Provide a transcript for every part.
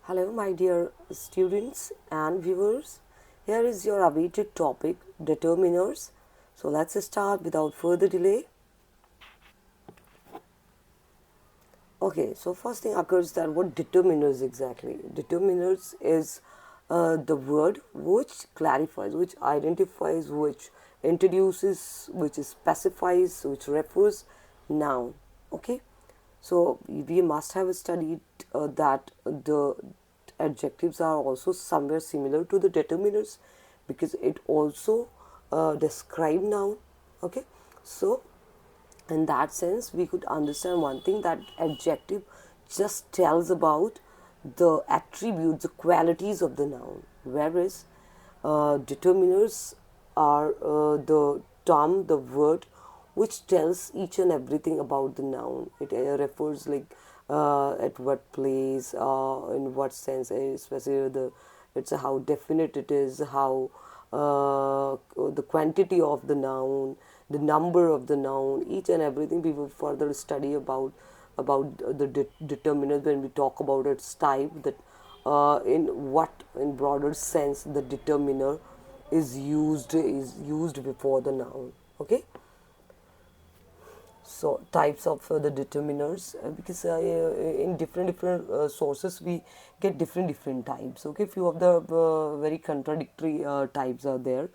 Hello, my dear students and viewers. Here is your awaited topic, determiners. So let's start without further delay. Okay, so first thing occurs that what determiners exactly? Determiners is the word which clarifies, which identifies, which introduces, which specifies, which refers noun. Okay, so we must have studied that the adjectives are also somewhere similar to the determiners because it also describe noun. Okay, so in that sense we could understand one thing, that adjective just tells about the attributes, the qualities of the noun, whereas determiners are the term, the word which tells each and everything about the noun. It refers like at what place, in what sense, especially it's how definite it is, how the quantity of the noun, the number of the noun, each and everything we will further study about the determiners when we talk about its type. That in what, in broader sense, the determiner is used before the noun. Okay, so types of the determiners, because in different sources we get different types. Okay, few of the very contradictory types are there,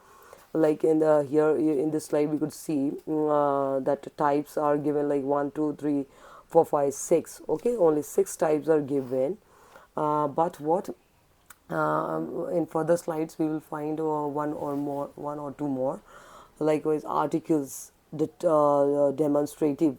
like in the here in this slide we could see that types are given like 1, 2, 3, 4, 5, 6. Okay, only 6 types are given, but what in further slides we will find one or two more. Likewise, articles, demonstrative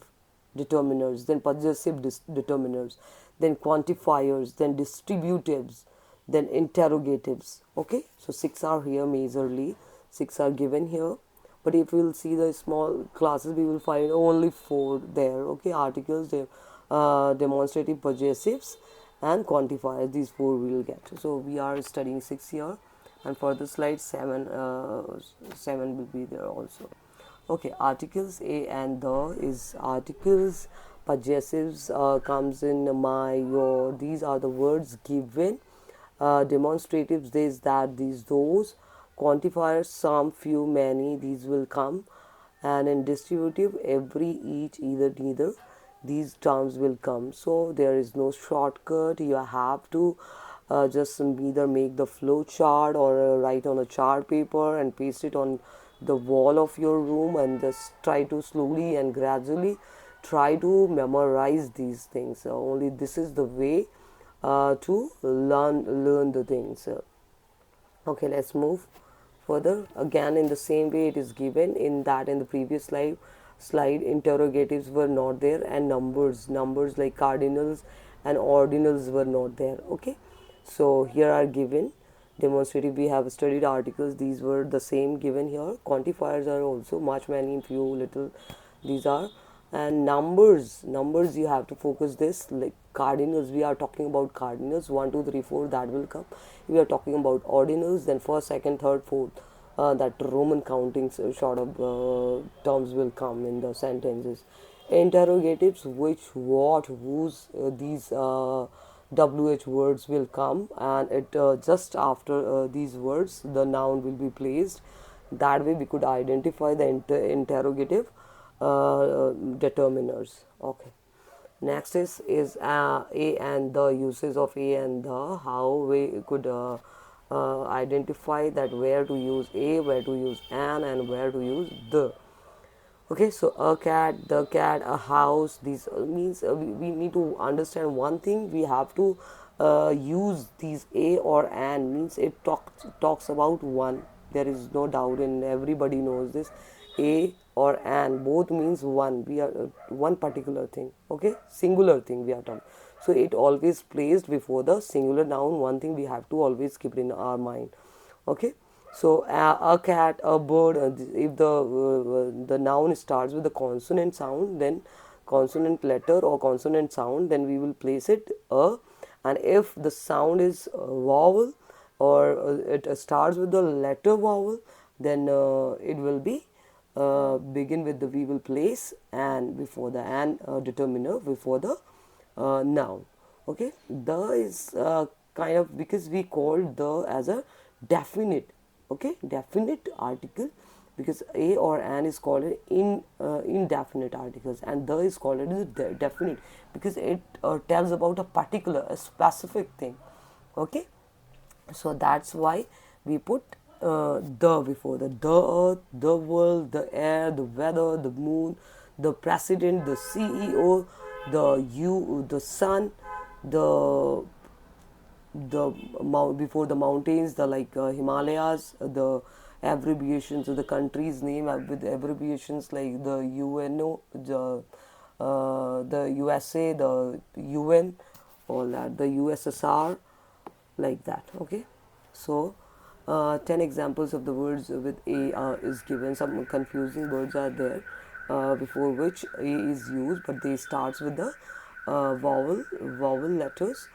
determiners, then possessive determiners, then quantifiers, then distributives, then interrogatives. Okay, so 6 are here majorly, 6 are given here. But if we will see the small classes, we will find only 4 there. Okay, articles, demonstrative, possessives, and quantifiers. These 4 we will get. So we are studying 6 here, and for the slide 7, 7 will be there also. Okay, articles, a and the is articles. Possessives comes in my, your. These are the words given. Demonstratives, this, that, these, those. Quantifiers, some, few, many. These will come. And in distributive, every, each, either, neither, these terms will come. So there is no shortcut. You have to just either make the flow chart or write on a chart paper and paste it on the wall of your room, and just try to slowly and gradually try to memorize these things. Only this is the way to learn the things. Okay, let's move further. Again, in the same way it is given in that in the previous slide interrogatives were not there, and numbers like cardinals and ordinals were not there. Okay, so here are given. Demonstrative, we have studied articles, these were the same given here. Quantifiers are also much, many, few, little, these are. And numbers you have to focus this, like cardinals, we are talking about cardinals, 1, 2, 3, 4, that will come. We are talking about ordinals, then first, second, third, fourth, that Roman counting sort of terms will come in the sentences. Interrogatives, which, what, whose, these WH words will come, and it just after these words the noun will be placed. That way we could identify the interrogative determiners. Okay, next is a and the, uses of a and the, how we could identify that where to use a, where to use an, and where to use the. Okay, so a cat, the cat, a house, these means we need to understand one thing. We have to use these a or an, means it talks about one. There is no doubt, and everybody knows this. A or an both means one. We are one particular thing. Okay, singular thing we are talking. So it always placed before the singular noun. One thing we have to always keep in our mind. Okay, so a cat, a bird, if the noun starts with the consonant sound, then consonant letter or consonant sound, then we will place it a. And if the sound is vowel, or it starts with the letter vowel, then it will be begin with the, we will place and before the and determiner before the noun. Okay, the is kind of, because we called the as a definite, okay, definite article, because a or an is called an indefinite articles, and the is called as a definite because it tells about a particular, a specific thing, okay. So that's why we put the before the earth, the world, the air, the weather, the moon, the president, the CEO, the sun, the before the mountains, the like Himalayas, the abbreviations of the country's name with abbreviations like the UNO, the USA, the UN, all that, the USSR, like that, okay. So 10 examples of the words with a is given. Some confusing words are there before which a is used, but they starts with the vowel letters,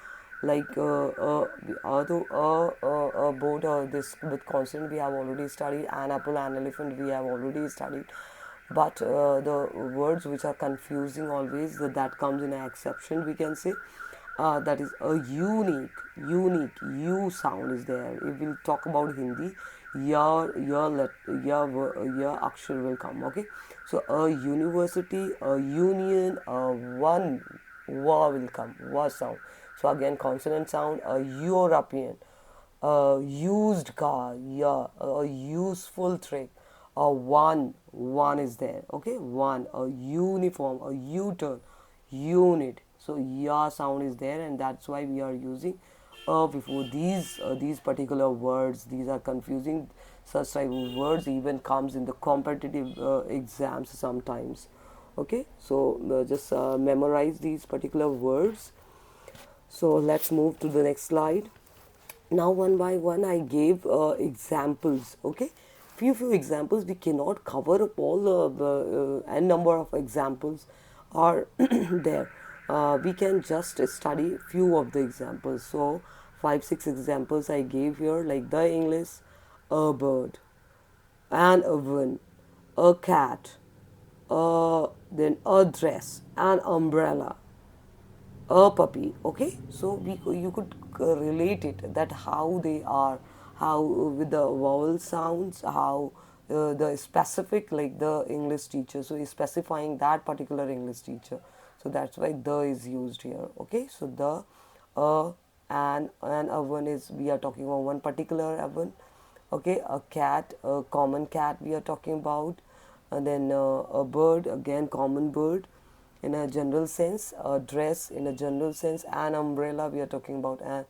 like both this with consonant we have already studied, an apple, an elephant we have already studied, but the words which are confusing always, that comes in an exception, we can say, that is a unique U sound is there. If we'll talk about Hindi, your akshar will come, okay. So a university, a union, a one wa will come, wa sound. So again consonant sound, a European, a used car, yeah, a useful trick, a one is there, okay, one, a uniform, a U-turn, unit. So ya sound is there, and that's why we are using before these particular words. These are confusing. Such type of words even comes in the competitive exams sometimes, okay. So just memorize these particular words. So let's move to the next slide. Now one by one I gave examples, okay. Few examples, we cannot cover up all the n number of examples are there. We can just study few of the examples. So 5 6 examples I gave here, like the English, a bird, an oven, a cat, then a dress, an umbrella, a puppy, okay. So you could relate it, that how they are, how with the vowel sounds, how the specific, like the English teacher, so he's specifying that particular English teacher, so that's why the is used here, okay. So the and oven is, we are talking about one particular oven, okay. A cat, a common cat we are talking about, and then a bird, again common bird in a general sense, a dress in a general sense, an umbrella we are talking about, and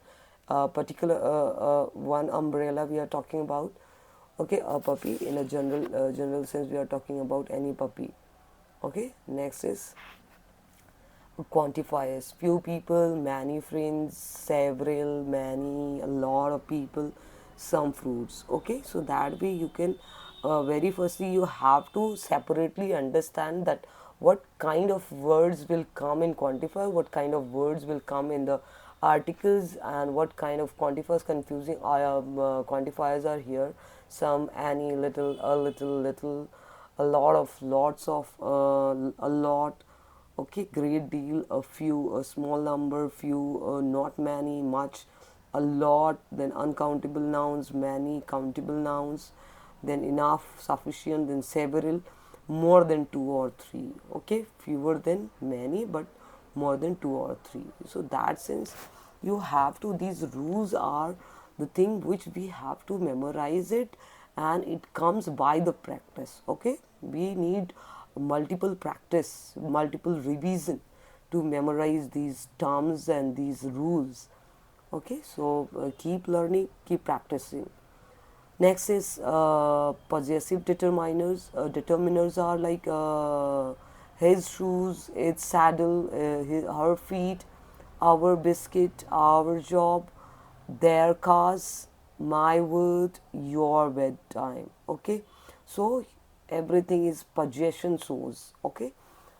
a particular one umbrella we are talking about, okay. A puppy in a general sense, we are talking about any puppy, okay. Next is quantifiers, few people, many friends, several, many, a lot of people, some fruits, okay. So that way you can very firstly you have to separately understand that what kind of words will come in quantifier, what kind of words will come in the articles, and what kind of quantifiers, confusing quantifiers are here. Some, any, little, a little, little, a lot of, lots of, a lot, okay, great deal, a few, a small number, few, not many, much, a lot, then uncountable nouns, many, countable nouns, then enough, sufficient, then several, more than two or three, okay. Fewer than many, but more than two or three. So that sense you have to, these rules are the thing which we have to memorize it, and it comes by the practice, okay. We need multiple practice, multiple revision to memorize these terms and these rules, okay. So keep learning, keep practicing. Next is possessive determiners. Determiners are like his shoes, its saddle, her feet, our biscuit, our job, their cars, my word, your bedtime, okay. So everything is possession shows, okay.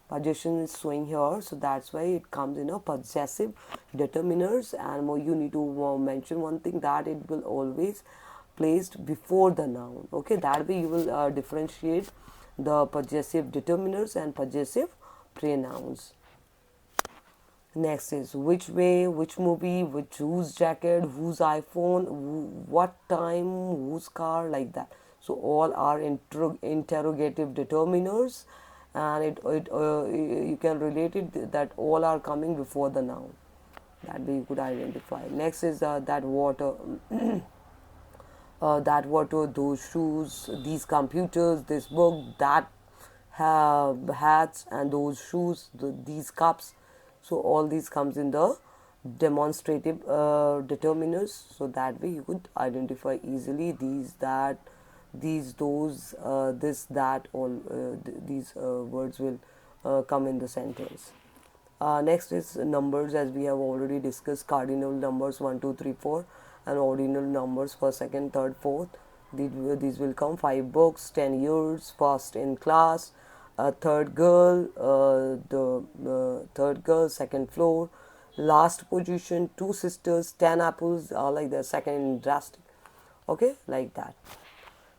Possession is showing here, so that's why it comes in a possessive determiners. And more, you need to mention one thing, that it will always placed before the noun, okay. That way you will differentiate the possessive determiners and possessive pronouns. Next is which way, which movie, which whose jacket, whose iPhone, what time, whose car, like that. So all are interrogative determiners, and you can relate it that all are coming before the noun. That way you could identify. Next is that water, that water, those shoes, these computers, this book, that hats, and those shoes, these cups. So all these comes in the demonstrative determiners. So that way you could identify easily these, that, these, those, this, that. All these words will come in the sentence. Next is numbers, as we have already discussed. Cardinal numbers 1, 2, 3, 4, and ordinal numbers first, second, third, fourth. These will come 5 books, 10 years, first in class, third girl, the third girl, second floor, last position, 2 sisters, 10 apples, like the second in drastic. Okay, like that.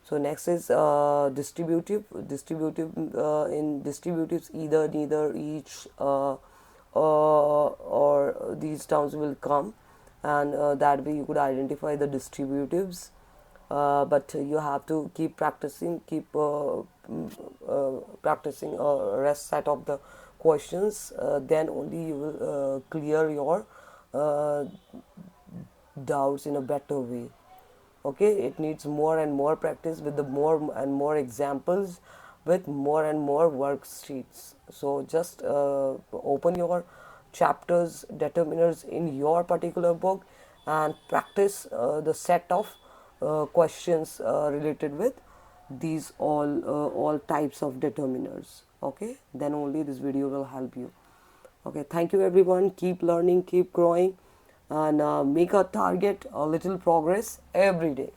So next is distributive. In distributives, either, neither, each, or these terms will come, and that way you could identify the distributives. But you have to keep practicing, keep practicing a rest set of the questions. Then only you will clear your uh, doubts in a better way. Okay, it needs more and more practice with the more and more examples, with more and more worksheets. So just open your chapters determiners in your particular book and practice the set of questions related with these all types of determiners. Okay, then only this video will help you. Okay, thank you everyone. Keep learning, keep growing, and make a target, a little progress every day.